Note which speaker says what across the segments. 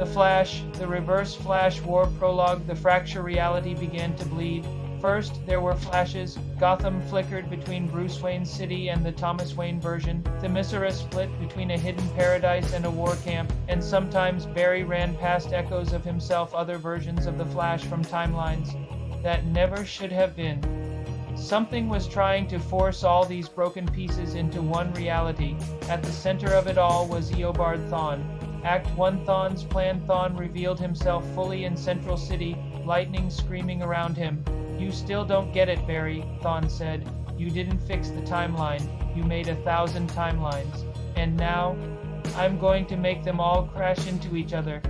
Speaker 1: The Flash, the Reverse Flash War Prologue. The fracture reality began to bleed. First, there were flashes. Gotham flickered between Bruce Wayne's city and the Thomas Wayne version. Themyscira split between a hidden paradise and a war camp. And sometimes Barry ran past echoes of himself, other versions of the Flash from timelines that never should have been. Something was trying to force all these broken pieces into one reality. At the center of it all was Eobard Thawne. Act 1 Thawne's plan. Thawne revealed himself fully in Central City, lightning screaming around him. "You still don't get it, Barry," Thawne said. "You didn't fix the timeline. You made 1,000 timelines. And now, I'm going to make them all crash into each other."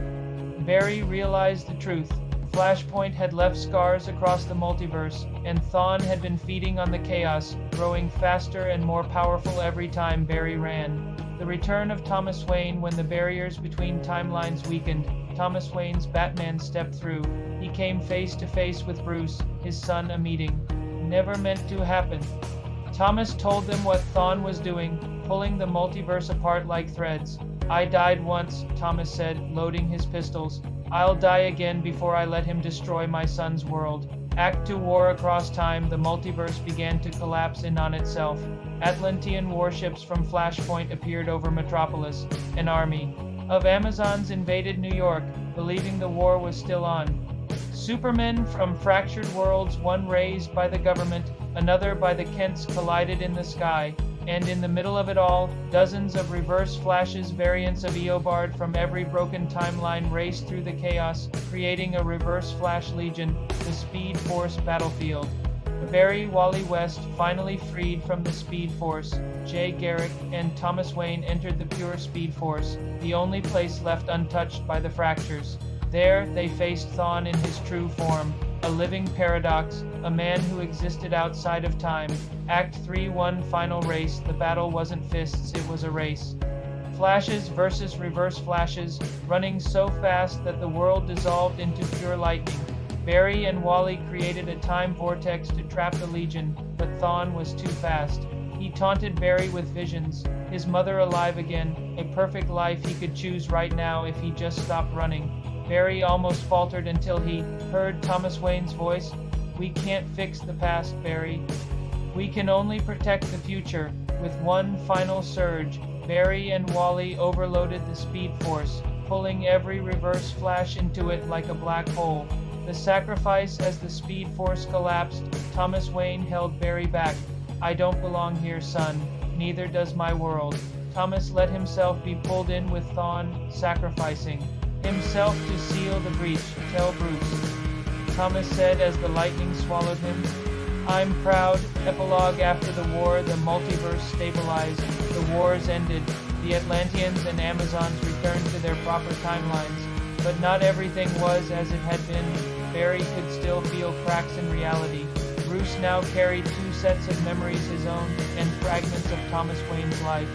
Speaker 1: Barry realized the truth. Flashpoint had left scars across the multiverse, and Thawne had been feeding on the chaos, growing faster and more powerful every time Barry ran. The return of Thomas Wayne. When the barriers between timelines weakened, Thomas Wayne's Batman stepped through. He came face to face with Bruce, his son. A meeting never meant to happen. Thomas told them what Thawne was doing, pulling the multiverse apart like threads. "I died once," Thomas said, loading his pistols. "I'll die again before I let him destroy my son's world." Act 2 War Across Time. The multiverse began to collapse in on itself. Atlantean warships from Flashpoint appeared over Metropolis. An army of Amazons invaded New York, believing the war was still on. Supermen from fractured worlds, one raised by the government, another by the Kents, collided in the sky. And in the middle of it all, dozens of Reverse Flashes, variants of Eobard from every broken timeline, raced through the chaos, creating a Reverse Flash Legion, the Speed Force battlefield. Barry, Wally West, finally freed from the Speed Force. Jay Garrick and Thomas Wayne entered the pure Speed Force, the only place left untouched by the fractures. There, they faced Thawne in his true form, a living paradox, a man who existed outside of time. Act 3 1 Final Race. The battle wasn't fists, it was a race. Flashes versus Reverse Flashes, running so fast that the world dissolved into pure lightning. Barry and Wally created a time vortex to trap the Legion, but Thawne was too fast. He taunted Barry with visions, his mother alive again, a perfect life he could choose right now if he just stopped running. Barry almost faltered until he heard Thomas Wayne's voice. "We can't fix the past, Barry. We can only protect the future." With one final surge, Barry and Wally overloaded the Speed Force, pulling every Reverse Flash into it like a black hole. The sacrifice. As the Speed Force collapsed, Thomas Wayne held Barry back. "I don't belong here, son. Neither does my world." Thomas let himself be pulled in with Thawne, sacrificing himself to seal the breach. "Tell Bruce," Thomas said as the lightning swallowed him. "I'm proud." Epilogue. After the war, the multiverse stabilized. The wars ended. The Atlanteans and Amazons returned to their proper timelines. But not everything was as it had been. Barry could still feel cracks in reality. Bruce now carried 2 sets of memories, his own and fragments of Thomas Wayne's life.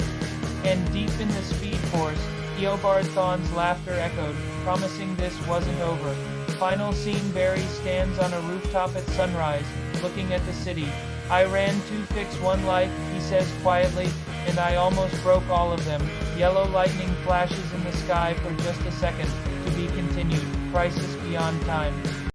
Speaker 1: And deep in the Speed Force, Eobard Thawne's laughter echoed, promising this wasn't over. Final scene. Barry stands on a rooftop at sunrise, looking at the city. "I ran to fix one life," he says quietly, "and I almost broke all of them." Yellow lightning flashes in the sky for just a second. To be continued. Crisis Beyond Time.